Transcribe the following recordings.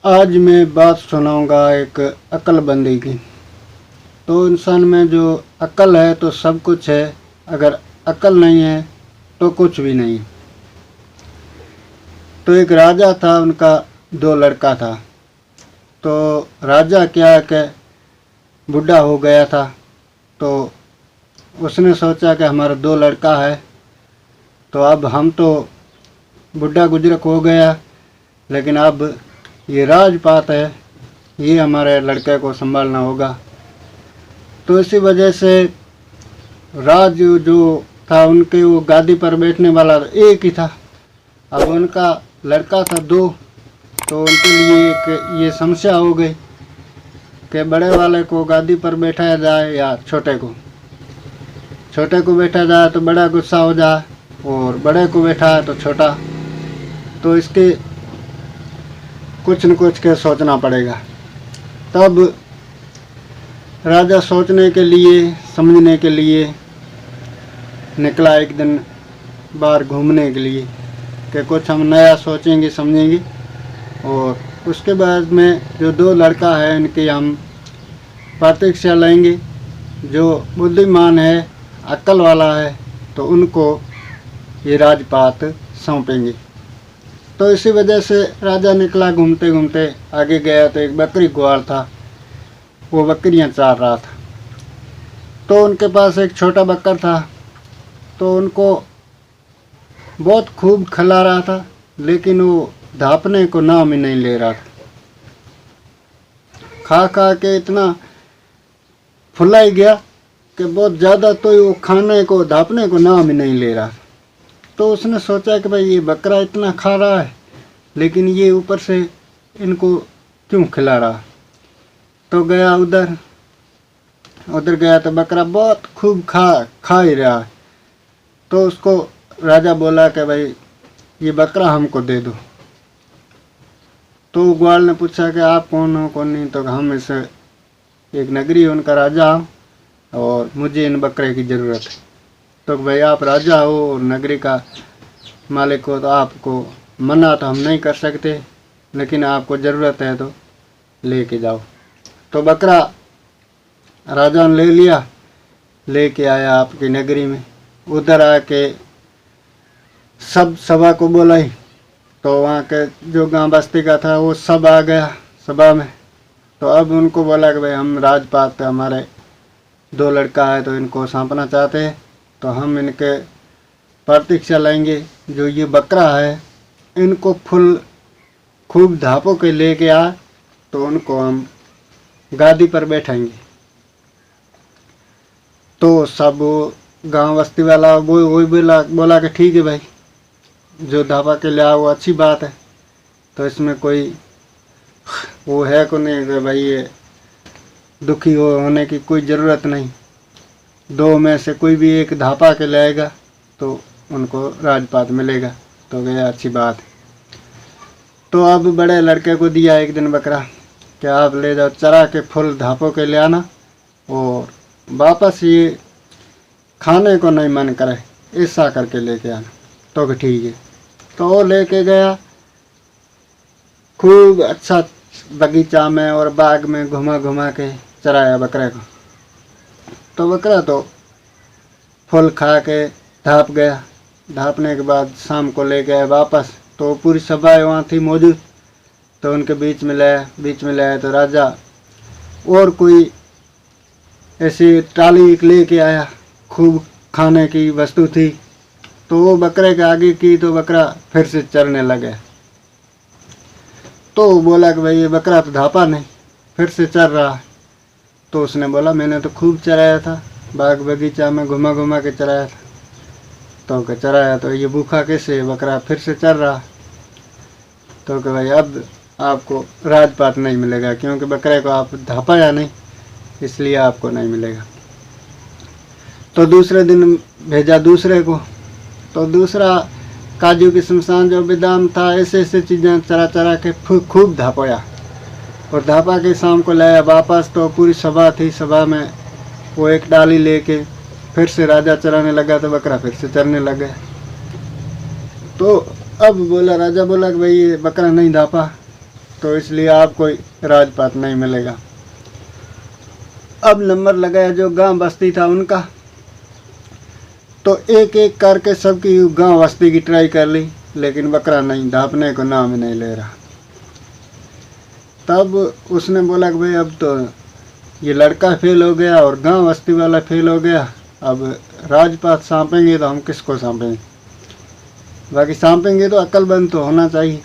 आज मैं बात सुनाऊंगा एक अक्लमंदी की। तो इंसान में जो अक्ल है तो सब कुछ है, अगर अक्ल नहीं है तो कुछ भी नहीं। तो एक राजा था, उनका दो लड़का था। तो राजा क्या कि बूढ़ा हो गया था, तो उसने सोचा कि हमारा दो लड़का है, तो अब हम तो बूढ़ा गुजरक हो गया, लेकिन अब ये राजपाट है, ये हमारे लड़के को संभालना होगा। तो इसी वजह से राज जो था उनके, वो गादी पर बैठने वाला एक ही था। अब उनका लड़का था दो, तो उनके लिए एक ये समस्या हो गई कि बड़े वाले को गादी पर बैठाया जाए या छोटे को। छोटे को बैठा जाए तो बड़ा गुस्सा हो जाए, और बड़े को बैठा है तो छोटा। तो इसके कुछ न कुछ के सोचना पड़ेगा। तब राजा सोचने के लिए, समझने के लिए निकला एक दिन बाहर घूमने के लिए कि कुछ हम नया सोचेंगे, समझेंगे। और उसके बाद में जो दो लड़का है इनकी हम परीक्षा लेंगे। जो बुद्धिमान है, अक्ल वाला है, तो उनको ये राजपाट सौंपेंगे। तो इसी वजह से राजा निकला, घूमते घूमते आगे गया तो एक बकरी ग्वाल था, वो बकरियां चार रहा था। तो उनके पास एक छोटा बकरा था, तो उनको बहुत खूब खिला रहा था, लेकिन वो धापने को नाम ही नहीं ले रहा था। खा खा के इतना फुला ही गया कि बहुत ज़्यादा, तो वो खाने को, धापने को नाम ही नहीं ले रहा था। तो उसने सोचा कि भाई ये बकरा इतना खा रहा है, लेकिन ये ऊपर से इनको क्यों खिला रहा। तो गया उधर गया तो बकरा बहुत खूब खा ही रहा है। तो उसको राजा बोला कि भाई ये बकरा हमको दे दो। तो ग्वाल ने पूछा कि आप कौन हो, कौन नहीं। तो हम इसे एक नगरी, उनका राजा हूँ, और मुझे इन बकरे की ज़रूरत है। तो भाई आप राजा हो और नगरी का मालिक हो, तो आपको मना तो हम नहीं कर सकते, लेकिन आपको ज़रूरत है तो लेके जाओ। तो बकरा राजा ने ले लिया, लेके आया आपकी नगरी में। उधर आके सब सभा को बुलाई, तो वहाँ के जो गांव बस्ती का था वो सब आ गया सभा में। तो अब उनको बोला कि भाई हम राजपाट, हमारे दो लड़का है तो इनको सौंपना चाहते हैं, तो हम इनके प्रतीक्षा लेंगे। जो ये बकरा है इनको फुल खूब धापों के लेके आ, तो उनको हम गादी पर बैठाएंगे। तो सब गांव बस्ती वाला वही बोला कि ठीक है भाई, जो धापा के ले आओ वो अच्छी बात है। तो इसमें कोई वो है को नहीं कि भाई ये दुखी होने की कोई ज़रूरत नहीं। दो में से कोई भी एक धापा के लाएगा तो उनको राजपाट मिलेगा। तो गया, अच्छी बात है। तो अब बड़े लड़के को दिया एक दिन बकरा कि आप ले जाओ, चरा के फुल धापों के ले आना, और वापस ये खाने को नहीं मन करे ऐसा करके लेके आना। तो कि ठीक है। तो वो लेके गया, खूब अच्छा बगीचा में और बाग में घुमा घुमा के चराया बकरे को। तो बकरा तो फूल खा के ढाप गया। ढापने के बाद शाम को ले गए वापस, तो पूरी सभा वहाँ थी मौजूद। तो उनके बीच में लाया तो राजा और कोई ऐसी टाली लेके आया, खूब खाने की वस्तु थी। तो वो बकरे के आगे की, तो बकरा फिर से चरने लगे। तो बोला कि भाई ये बकरा तो धापा नहीं, फिर से चर रहा है। तो उसने बोला मैंने तो खूब चराया था, बाग बगीचा में घुमा घुमा के चराया था। तो चराया तो ये भूखा कैसे, बकरा फिर से चर रहा। तो कि भाई अब आपको राजपाट नहीं मिलेगा, क्योंकि बकरे को आप धापाया नहीं, इसलिए आपको नहीं मिलेगा। तो दूसरे दिन भेजा दूसरे को। तो दूसरा काजू की शमशान जो बादाम था, ऐसे ऐसे चीज़ें चरा चरा के खूब धापाया, और धापा के शाम को लाया वापस। तो पूरी सभा थी, सभा में वो एक डाली लेके फिर से राजा चराने लगा, तो बकरा फिर से चरने लगा। तो अब राजा बोला कि भाई ये बकरा नहीं धापा, तो इसलिए आपको राजपाट नहीं मिलेगा। अब नंबर लगाया जो गांव बस्ती था उनका, तो एक एक करके सबकी गांव बस्ती की ट्राई कर ली, लेकिन बकरा नहीं, ढापने को नाम ही नहीं ले रहा। तब उसने बोला कि भाई अब तो ये लड़का फेल हो गया और गांव बस्ती वाला फेल हो गया, अब राजपाट सौंपेंगे तो हम किसको सौंपेंगे, बाकी सौंपेंगे तो अक्लमंद तो होना चाहिए।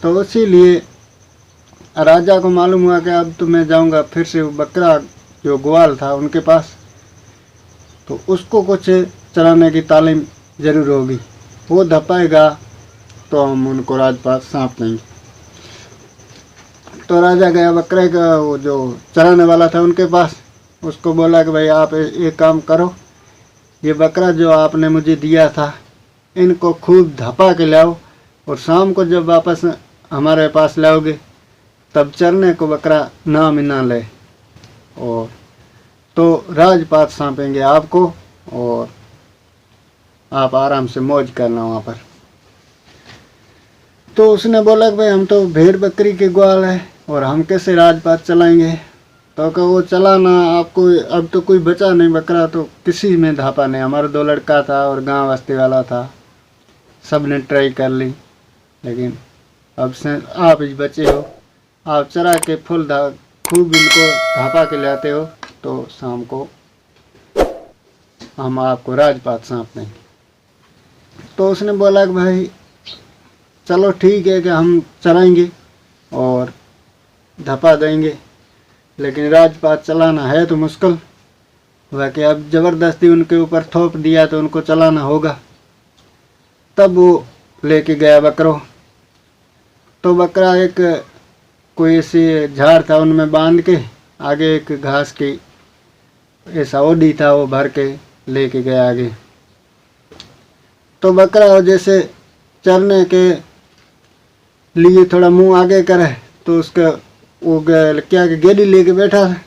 तो इसीलिए राजा को मालूम हुआ कि अब तो मैं जाऊंगा फिर से बकरा जो ग्वाल था उनके पास, तो उसको कुछ चलाने की तालीम ज़रूर होगी, वो धपाएगा तो हम उनको राजपाट सौंप देंगे। तो राजा गया बकरे का वो जो चराने वाला था उनके पास, उसको बोला कि भाई आप एक काम करो, ये बकरा जो आपने मुझे दिया था इनको खूब धपा के लाओ, और शाम को जब वापस हमारे पास लाओगे तब चरने को बकरा नाम ही ना ले, और तो राजपाट सौंपेंगे आपको और आप आराम से मौज करना वहाँ पर। तो उसने बोला कि भाई हम तो भेड़ बकरी के ग्वाल है और हम कैसे राजपाट चलाएंगे। तो कि वो चलाना आपको, अब तो कोई बचा नहीं बकरा, तो किसी में धापा नहीं, हमारा 2 लड़का था और गांव बस्ती वाला था, सब ने ट्राई कर ली, लेकिन अब से आप ही बचे हो, आप चरा के खूब इनको धापा के लाते हो, तो शाम को हम आपको राजपाट सौंप देंगे। तो उसने बोला कि भाई चलो ठीक है कि हम चलाएंगे और धपा देंगे, लेकिन राजपाट चलाना है तो मुश्किल, बाकी अब ज़बरदस्ती उनके ऊपर थोप दिया तो उनको चलाना होगा। तब वो लेके गया बकरो, तो बकरा एक कोई ऐसी झाड़ था उनमें बांध के आगे एक घास की ऐसा ओडी था वो भर के लेके गया आगे। तो बकरा जैसे चरने के लिए थोड़ा मुंह आगे करे, तो उसका वो क्या कि गेड़ी लेके बैठा है,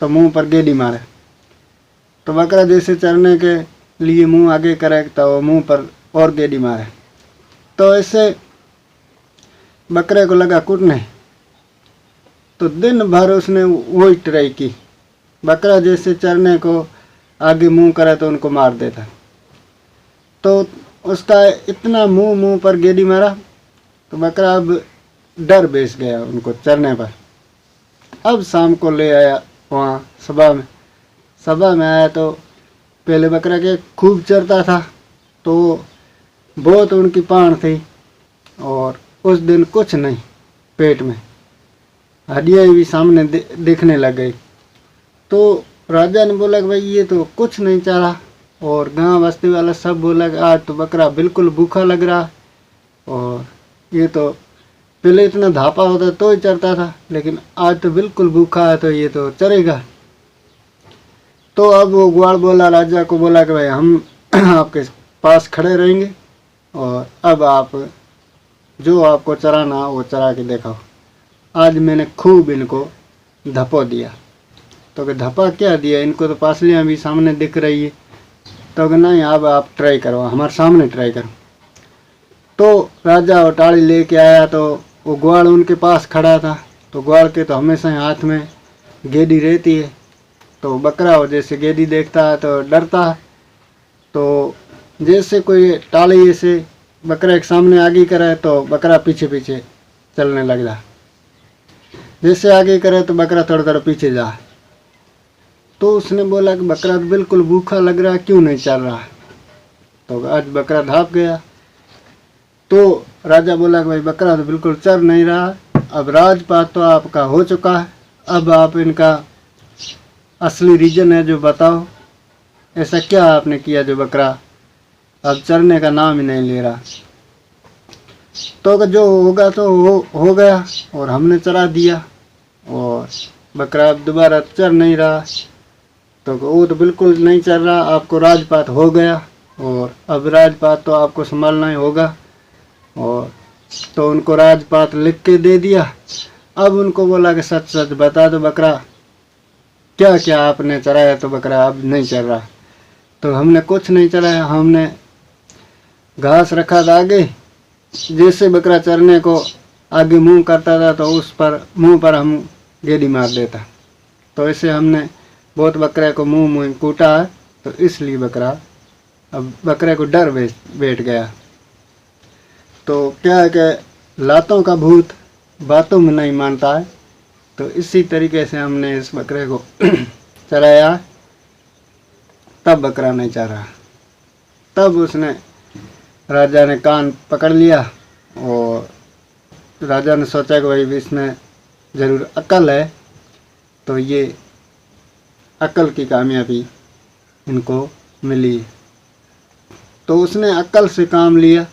तो मुंह पर गेड़ी मारे। तो बकरा जैसे चरने के लिए मुंह आगे करे तो वो मुंह पर और गेड़ी मारे। तो ऐसे बकरे को लगा कूटने, तो दिन भर उसने वही ट्राई की, बकरा जैसे चरने को आगे मुंह करे तो उनको मार देता। तो उसका इतना मुंह पर गेड़ी मारा, तो बकरा अब डर बैठ गया उनको चरने पर। अब शाम को ले आया वहाँ सभा में आया, तो पहले बकरा के खूब चरता था, तो बहुत उनकी पान थी और उस दिन कुछ नहीं, पेट में हड्डियाँ भी सामने दिखने लग गई। तो राजा ने बोला कि भाई ये तो कुछ नहीं चारा, और गांव बस्ती वाला सब बोला कि आज तो बकरा बिल्कुल भूखा लग रहा, और ये तो पहले इतना धापा होता तो ही चरता था, लेकिन आज तो बिल्कुल भूखा है, तो ये तो चरेगा। तो अब वो ग्वाल बोला राजा को, बोला कि भाई हम आपके पास खड़े रहेंगे और अब आप जो आपको चराना वो चरा के दिखाओ। आज मैंने खूब इनको धपो दिया। तो कि धपा क्या दिया, इनको तो पासलियाँ भी सामने दिख रही है। तो कि नहीं, अब आप ट्राई करो, हमारे सामने ट्राई करो। तो राजा वो टाड़ी लेके आया, तो वो ग्वाल उनके पास खड़ा था। तो ग्वाल के तो हमेशा हाथ में गेड़ी रहती है, तो बकरा हो जैसे गेड़ी देखता है तो डरता है। तो जैसे कोई टाली ऐसे बकरा के सामने आगे करे तो बकरा पीछे पीछे चलने लग जा, जैसे आगे करे तो बकरा थोड़ा थोड़ा पीछे जा। तो उसने बोला कि बकरा तो बिल्कुल भूखा लग रहा, क्यों नहीं चल रहा। तो आज बकरा धाप गया। तो राजा बोला कि भाई बकरा तो बिल्कुल चल नहीं रहा, अब राजपाट तो आपका हो चुका है, अब आप इनका असली रीजन है जो बताओ, ऐसा क्या आपने किया जो बकरा अब चरने का नाम ही नहीं ले रहा। तो जो होगा तो हो गया, और हमने चरा दिया और बकरा अब दोबारा चर नहीं रहा। तो वो तो बिल्कुल नहीं चल रहा, आपको राजपाट हो गया और अब राजपाट तो आपको संभालना ही होगा। और तो उनको राजपाट लिख के दे दिया। अब उनको बोला कि सच सच बता दो बकरा क्या क्या आपने चराया। तो बकरा अब नहीं चल रहा। तो हमने कुछ नहीं चराया, हमने घास रखा था आगे, जैसे बकरा चरने को आगे मुंह करता था तो उस पर मुंह पर हम गेड़ी मार देता। तो इससे हमने बहुत बकरे को मुंह मुंह कूटा है। तो इसलिए अब बकरे को डर बैठ गया। तो क्या है कि लातों का भूत बातों में नहीं मानता है। तो इसी तरीके से हमने इस बकरे को चराया, तब बकरा नहीं चरा। तब उसने राजा ने कान पकड़ लिया और राजा ने सोचा कि भाई इसमें ज़रूर अक्ल है। तो ये अक्ल की कामयाबी इनको मिली। तो उसने अक्ल से काम लिया।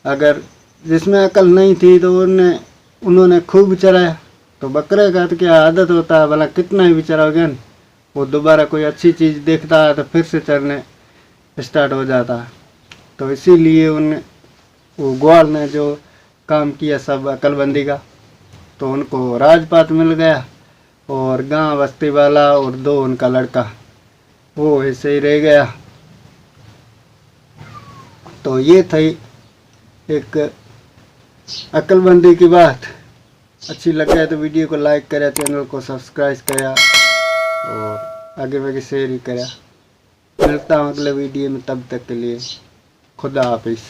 अगर जिसमें अक्ल नहीं थी तो उन्होंने खूब चराया। तो बकरे का तो क्या आदत होता है, भला कितना ही भी चराओगे न, वो दोबारा कोई अच्छी चीज़ देखता है तो फिर से चरने स्टार्ट हो जाता है। तो इसीलिए वो ग्वाल ने जो काम किया सब अक्लबंदी का, तो उनको राजपाट मिल गया। और गांव बस्ती वाला और 2 उनका लड़का वो ऐसे ही रह गया। तो ये थी एक अक्लबंदी की बात। अच्छी लगे तो वीडियो को लाइक करें, चैनल को सब्सक्राइब करें और आगे शेयर ही करें। मिलता हूँ अगले वीडियो में, तब तक के लिए खुदा हाफिज़।